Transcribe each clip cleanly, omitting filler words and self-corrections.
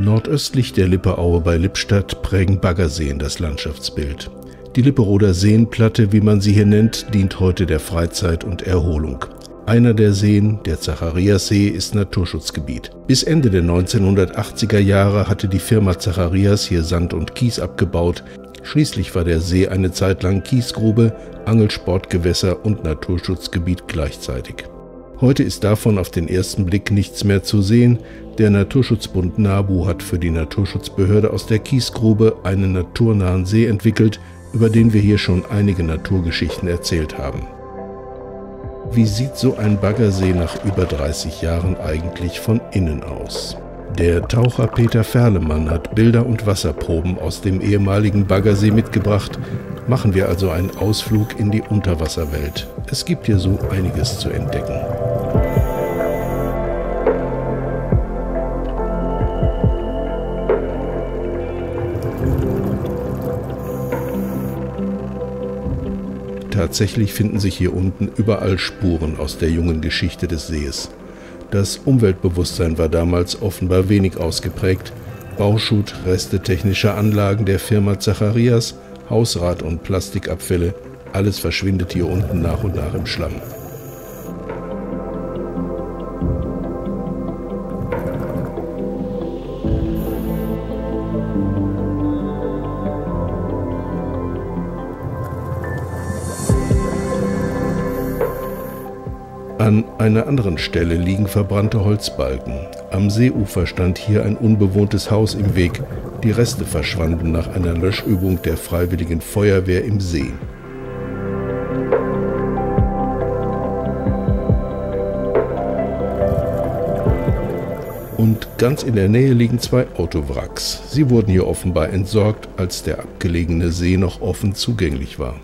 Nordöstlich der Lipperaue bei Lippstadt prägen Baggerseen das Landschaftsbild. Die Lipperoder Seenplatte, wie man sie hier nennt, dient heute der Freizeit und Erholung. Einer der Seen, der Zachariassee, ist Naturschutzgebiet. Bis Ende der 1980er Jahre hatte die Firma Zacharias hier Sand und Kies abgebaut. Schließlich war der See eine Zeit lang Kiesgrube, Angelsportgewässer und Naturschutzgebiet gleichzeitig. Heute ist davon auf den ersten Blick nichts mehr zu sehen. Der Naturschutzbund NABU hat für die Naturschutzbehörde aus der Kiesgrube einen naturnahen See entwickelt, über den wir hier schon einige Naturgeschichten erzählt haben. Wie sieht so ein Baggersee nach über 30 Jahren eigentlich von innen aus? Der Taucher Peter Ferlemann hat Bilder und Wasserproben aus dem ehemaligen Baggersee mitgebracht. Machen wir also einen Ausflug in die Unterwasserwelt. Es gibt hier so einiges zu entdecken. Tatsächlich finden sich hier unten überall Spuren aus der jungen Geschichte des Sees. Das Umweltbewusstsein war damals offenbar wenig ausgeprägt. Bauschutt, Reste technischer Anlagen der Firma Zacharias, Hausrat- und Plastikabfälle, alles verschwindet hier unten nach und nach im Schlamm. An einer anderen Stelle liegen verbrannte Holzbalken. Am Seeufer stand hier ein unbewohntes Haus im Weg. Die Reste verschwanden nach einer Löschübung der Freiwilligen Feuerwehr im See. Und ganz in der Nähe liegen zwei Autowracks. Sie wurden hier offenbar entsorgt, als der abgelegene See noch offen zugänglich war.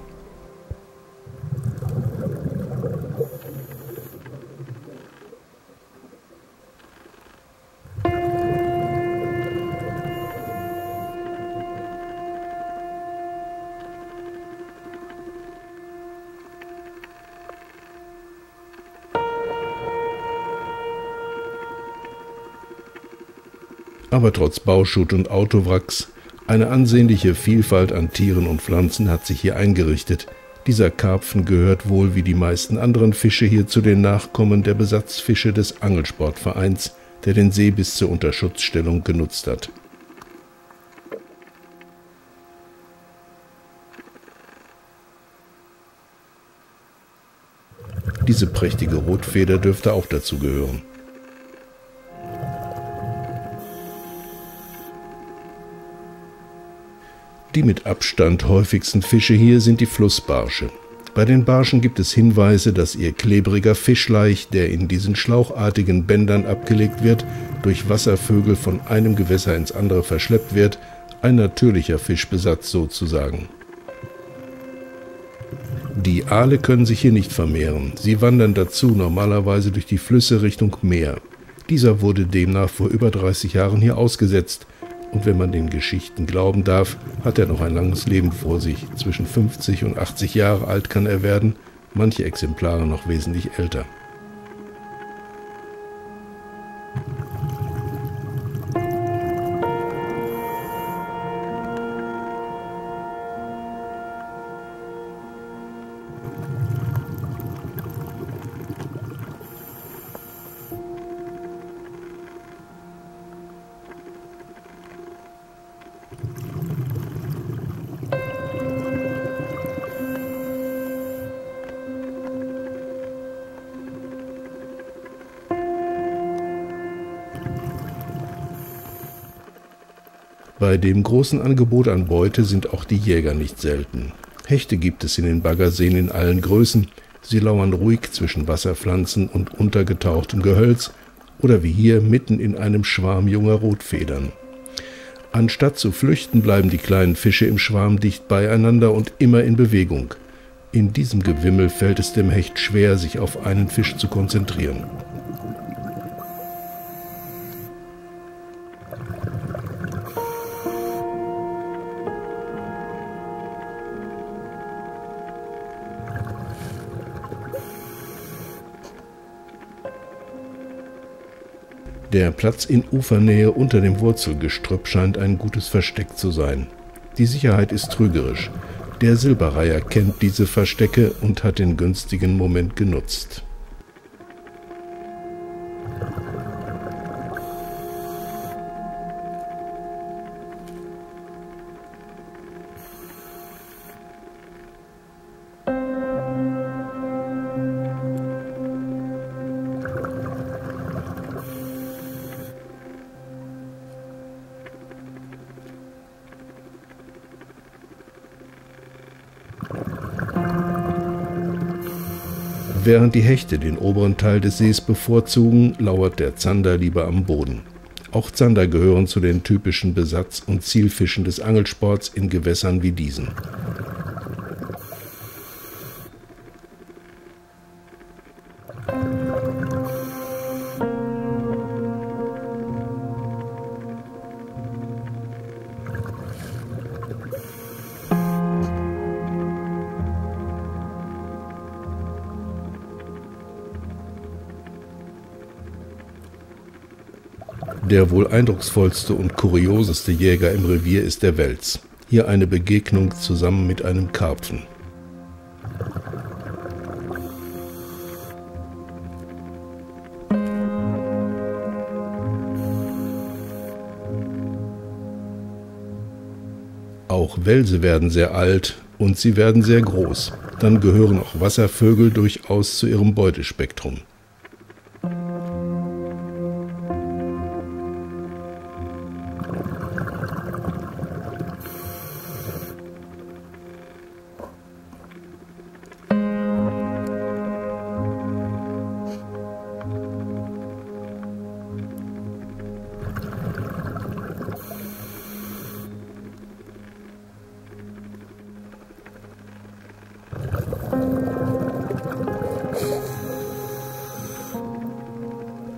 Aber trotz Bauschutt und Autowracks, eine ansehnliche Vielfalt an Tieren und Pflanzen hat sich hier eingerichtet. Dieser Karpfen gehört wohl wie die meisten anderen Fische hier zu den Nachkommen der Besatzfische des Angelsportvereins, der den See bis zur Unterschutzstellung genutzt hat. Diese prächtige Rotfeder dürfte auch dazu gehören. Die mit Abstand häufigsten Fische hier sind die Flussbarsche. Bei den Barschen gibt es Hinweise, dass ihr klebriger Fischlaich, der in diesen schlauchartigen Bändern abgelegt wird, durch Wasservögel von einem Gewässer ins andere verschleppt wird, ein natürlicher Fischbesatz sozusagen. Die Aale können sich hier nicht vermehren. Sie wandern dazu normalerweise durch die Flüsse Richtung Meer. Dieser wurde demnach vor über 30 Jahren hier ausgesetzt. Und wenn man den Geschichten glauben darf, hat er noch ein langes Leben vor sich. Zwischen 50 und 80 Jahre alt kann er werden, manche Exemplare noch wesentlich älter. Bei dem großen Angebot an Beute sind auch die Jäger nicht selten. Hechte gibt es in den Baggerseen in allen Größen. Sie lauern ruhig zwischen Wasserpflanzen und untergetauchtem Gehölz oder wie hier mitten in einem Schwarm junger Rotfedern. Anstatt zu flüchten, bleiben die kleinen Fische im Schwarm dicht beieinander und immer in Bewegung. In diesem Gewimmel fällt es dem Hecht schwer, sich auf einen Fisch zu konzentrieren. Der Platz in Ufernähe unter dem Wurzelgestrüpp scheint ein gutes Versteck zu sein. Die Sicherheit ist trügerisch. Der Silberreiher kennt diese Verstecke und hat den günstigen Moment genutzt. Während die Hechte den oberen Teil des Sees bevorzugen, lauert der Zander lieber am Boden. Auch Zander gehören zu den typischen Besatz- und Zielfischen des Angelsports in Gewässern wie diesen. Der wohl eindrucksvollste und kurioseste Jäger im Revier ist der Wels. Hier eine Begegnung zusammen mit einem Karpfen. Auch Welse werden sehr alt und sie werden sehr groß. Dann gehören auch Wasservögel durchaus zu ihrem Beutespektrum.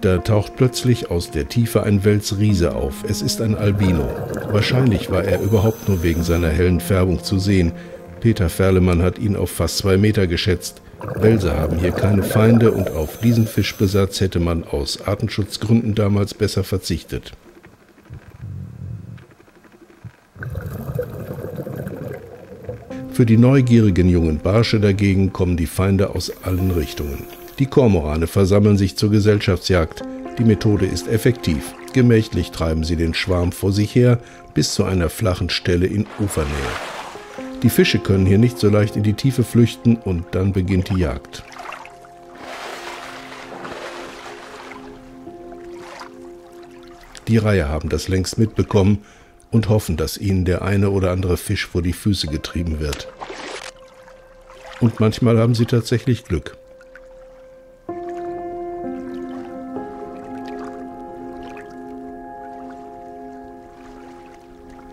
Da taucht plötzlich aus der Tiefe ein Welsriese auf. Es ist ein Albino. Wahrscheinlich war er überhaupt nur wegen seiner hellen Färbung zu sehen. Peter Ferlemann hat ihn auf fast 2 Meter geschätzt. Welse haben hier keine Feinde und auf diesen Fischbesatz hätte man aus Artenschutzgründen damals besser verzichtet. Für die neugierigen jungen Barsche dagegen kommen die Feinde aus allen Richtungen. Die Kormorane versammeln sich zur Gesellschaftsjagd. Die Methode ist effektiv. Gemächlich treiben sie den Schwarm vor sich her bis zu einer flachen Stelle in Ufernähe. Die Fische können hier nicht so leicht in die Tiefe flüchten und dann beginnt die Jagd. Die Reiher haben das längst mitbekommen und hoffen, dass ihnen der eine oder andere Fisch vor die Füße getrieben wird. Und manchmal haben sie tatsächlich Glück.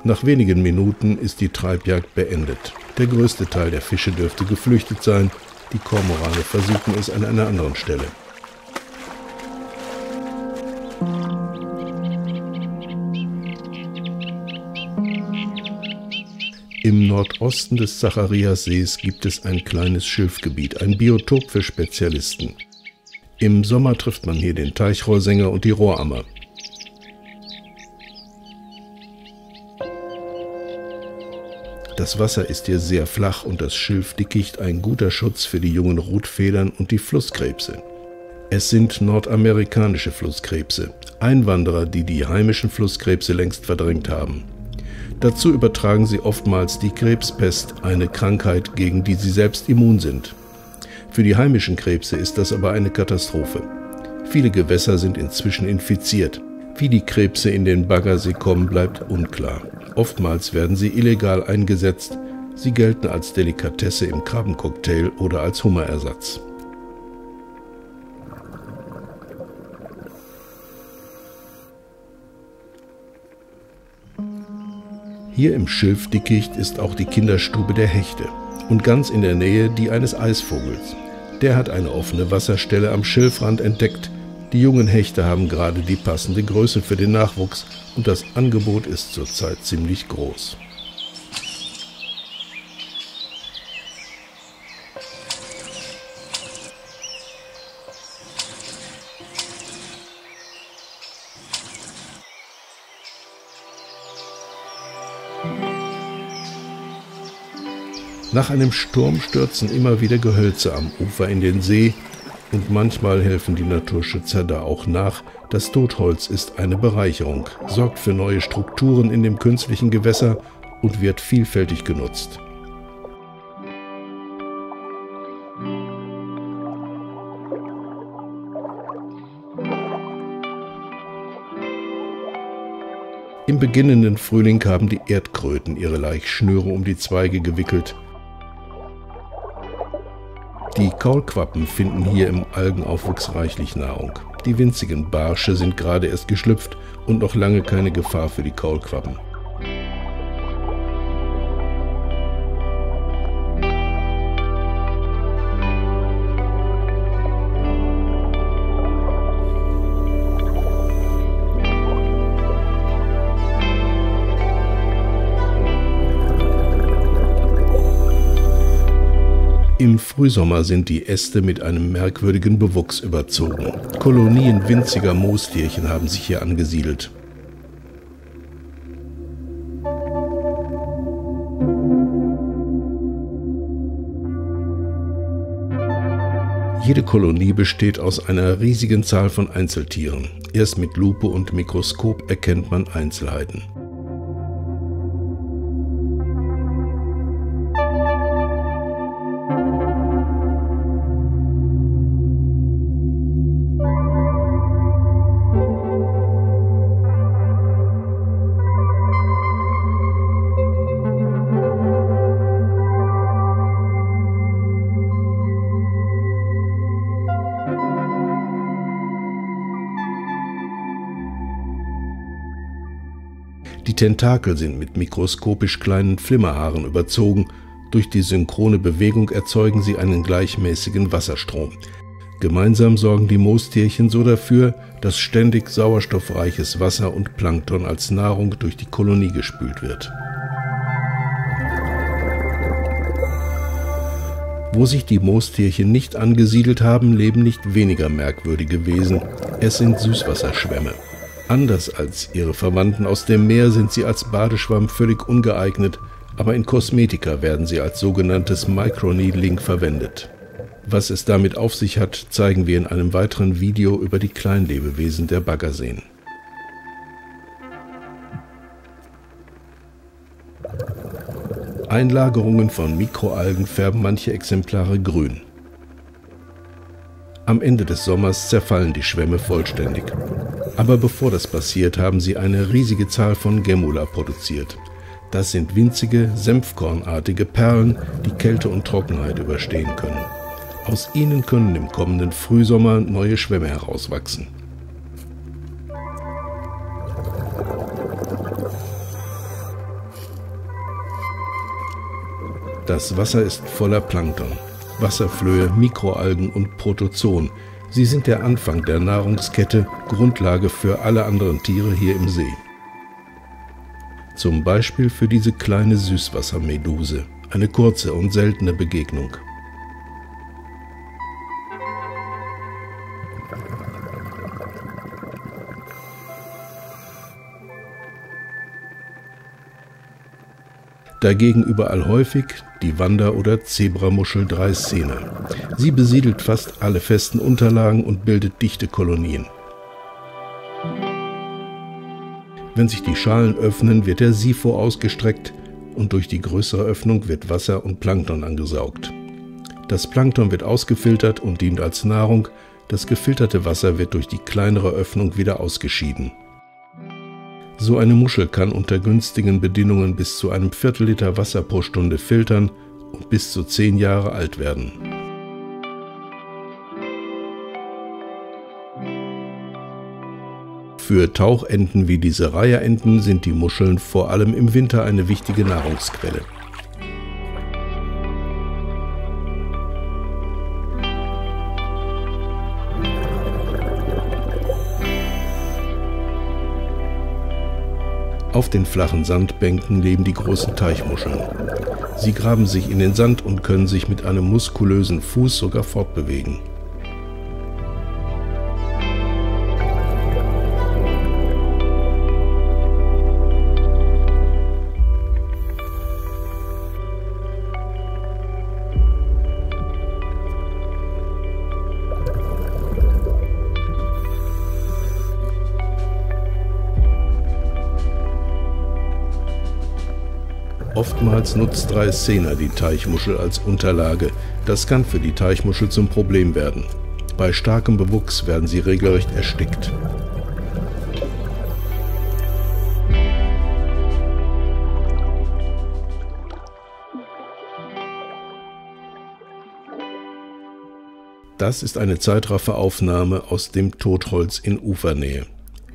Nach wenigen Minuten ist die Treibjagd beendet. Der größte Teil der Fische dürfte geflüchtet sein. Die Kormorane versuchen es an einer anderen Stelle. Im Nordosten des Zachariassees gibt es ein kleines Schilfgebiet, ein Biotop für Spezialisten. Im Sommer trifft man hier den Teichrohrsänger und die Rohrammer. Das Wasser ist hier sehr flach und das Schilfdickicht ein guter Schutz für die jungen Rutfedern und die Flusskrebse. Es sind nordamerikanische Flusskrebse, Einwanderer, die die heimischen Flusskrebse längst verdrängt haben. Dazu übertragen sie oftmals die Krebspest, eine Krankheit, gegen die sie selbst immun sind. Für die heimischen Krebse ist das aber eine Katastrophe. Viele Gewässer sind inzwischen infiziert. Wie die Krebse in den Baggersee kommen, bleibt unklar. Oftmals werden sie illegal eingesetzt. Sie gelten als Delikatesse im Krabbencocktail oder als Hummerersatz. Hier im Schilfdickicht ist auch die Kinderstube der Hechte und ganz in der Nähe die eines Eisvogels. Der hat eine offene Wasserstelle am Schilfrand entdeckt. Die jungen Hechte haben gerade die passende Größe für den Nachwuchs und das Angebot ist zurzeit ziemlich groß. Nach einem Sturm stürzen immer wieder Gehölze am Ufer in den See und manchmal helfen die Naturschützer da auch nach. Das Totholz ist eine Bereicherung, sorgt für neue Strukturen in dem künstlichen Gewässer und wird vielfältig genutzt. Im beginnenden Frühling haben die Erdkröten ihre Laichschnüre um die Zweige gewickelt. Die Kaulquappen finden hier im Algenaufwuchs reichlich Nahrung. Die winzigen Barsche sind gerade erst geschlüpft und noch lange keine Gefahr für die Kaulquappen. Im Frühsommer sind die Äste mit einem merkwürdigen Bewuchs überzogen. Kolonien winziger Moostierchen haben sich hier angesiedelt. Jede Kolonie besteht aus einer riesigen Zahl von Einzeltieren. Erst mit Lupe und Mikroskop erkennt man Einzelheiten. Die Tentakel sind mit mikroskopisch kleinen Flimmerhaaren überzogen. Durch die synchrone Bewegung erzeugen sie einen gleichmäßigen Wasserstrom. Gemeinsam sorgen die Moostierchen so dafür, dass ständig sauerstoffreiches Wasser und Plankton als Nahrung durch die Kolonie gespült wird. Wo sich die Moostierchen nicht angesiedelt haben, leben nicht weniger merkwürdige Wesen. Es sind Süßwasserschwämme. Anders als ihre Verwandten aus dem Meer sind sie als Badeschwamm völlig ungeeignet, aber in Kosmetika werden sie als sogenanntes Microneedling verwendet. Was es damit auf sich hat, zeigen wir in einem weiteren Video über die Kleinlebewesen der Baggerseen. Einlagerungen von Mikroalgen färben manche Exemplare grün. Am Ende des Sommers zerfallen die Schwämme vollständig. Aber bevor das passiert, haben sie eine riesige Zahl von Gemmula produziert. Das sind winzige, senfkornartige Perlen, die Kälte und Trockenheit überstehen können. Aus ihnen können im kommenden Frühsommer neue Schwämme herauswachsen. Das Wasser ist voller Plankton. Wasserflöhe, Mikroalgen und Protozoen. Sie sind der Anfang der Nahrungskette, Grundlage für alle anderen Tiere hier im See. Zum Beispiel für diese kleine Süßwassermeduse, eine kurze und seltene Begegnung. Dagegen überall häufig die Wander- oder Zebramuschel Dreissena. Sie besiedelt fast alle festen Unterlagen und bildet dichte Kolonien. Wenn sich die Schalen öffnen, wird der Sifo ausgestreckt und durch die größere Öffnung wird Wasser und Plankton angesaugt. Das Plankton wird ausgefiltert und dient als Nahrung, das gefilterte Wasser wird durch die kleinere Öffnung wieder ausgeschieden. So eine Muschel kann unter günstigen Bedingungen bis zu einem Viertel-Liter Wasser pro Stunde filtern und bis zu 10 Jahre alt werden. Für Tauchenten wie diese Reiherenten sind die Muscheln vor allem im Winter eine wichtige Nahrungsquelle. Auf den flachen Sandbänken leben die großen Teichmuscheln. Sie graben sich in den Sand und können sich mit einem muskulösen Fuß sogar fortbewegen. Oftmals nutzt Dreissena die Teichmuschel als Unterlage. Das kann für die Teichmuschel zum Problem werden. Bei starkem Bewuchs werden sie regelrecht erstickt. Das ist eine Zeitrafferaufnahme aus dem Totholz in Ufernähe.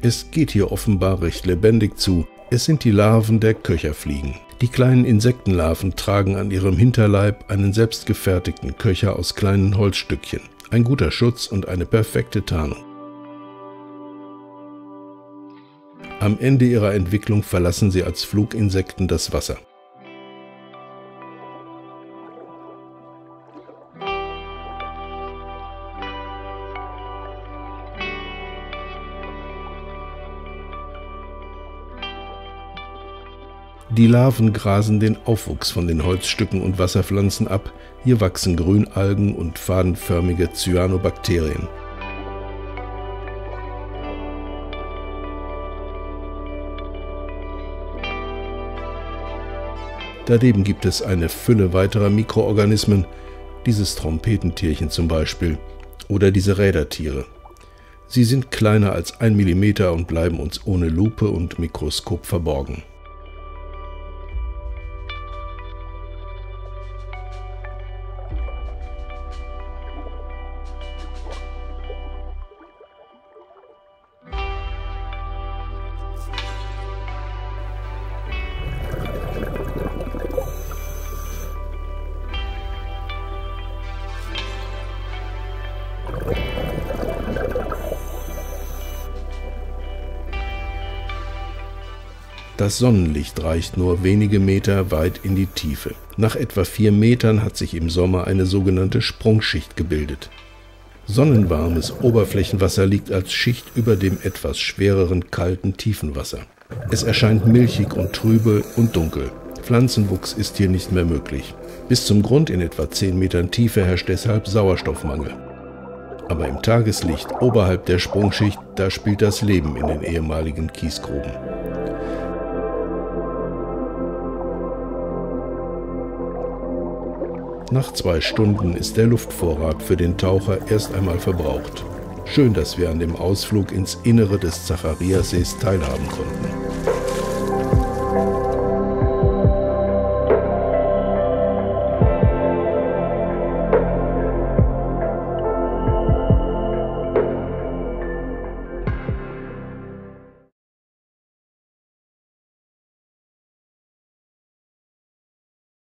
Es geht hier offenbar recht lebendig zu. Es sind die Larven der Köcherfliegen. Die kleinen Insektenlarven tragen an ihrem Hinterleib einen selbstgefertigten Köcher aus kleinen Holzstückchen. Ein guter Schutz und eine perfekte Tarnung. Am Ende ihrer Entwicklung verlassen sie als Fluginsekten das Wasser. Die Larven grasen den Aufwuchs von den Holzstücken und Wasserpflanzen ab. Hier wachsen Grünalgen und fadenförmige Cyanobakterien. Daneben gibt es eine Fülle weiterer Mikroorganismen, dieses Trompetentierchen zum Beispiel, oder diese Rädertiere. Sie sind kleiner als 1 mm und bleiben uns ohne Lupe und Mikroskop verborgen. Das Sonnenlicht reicht nur wenige Meter weit in die Tiefe. Nach etwa 4 Metern hat sich im Sommer eine sogenannte Sprungschicht gebildet. Sonnenwarmes Oberflächenwasser liegt als Schicht über dem etwas schwereren, kalten Tiefenwasser. Es erscheint milchig und trübe und dunkel. Pflanzenwuchs ist hier nicht mehr möglich. Bis zum Grund in etwa 10 Metern Tiefe herrscht deshalb Sauerstoffmangel. Aber im Tageslicht oberhalb der Sprungschicht, da spielt das Leben in den ehemaligen Kiesgruben. Nach 2 Stunden ist der Luftvorrat für den Taucher erst einmal verbraucht. Schön, dass wir an dem Ausflug ins Innere des Zachariassees teilhaben konnten.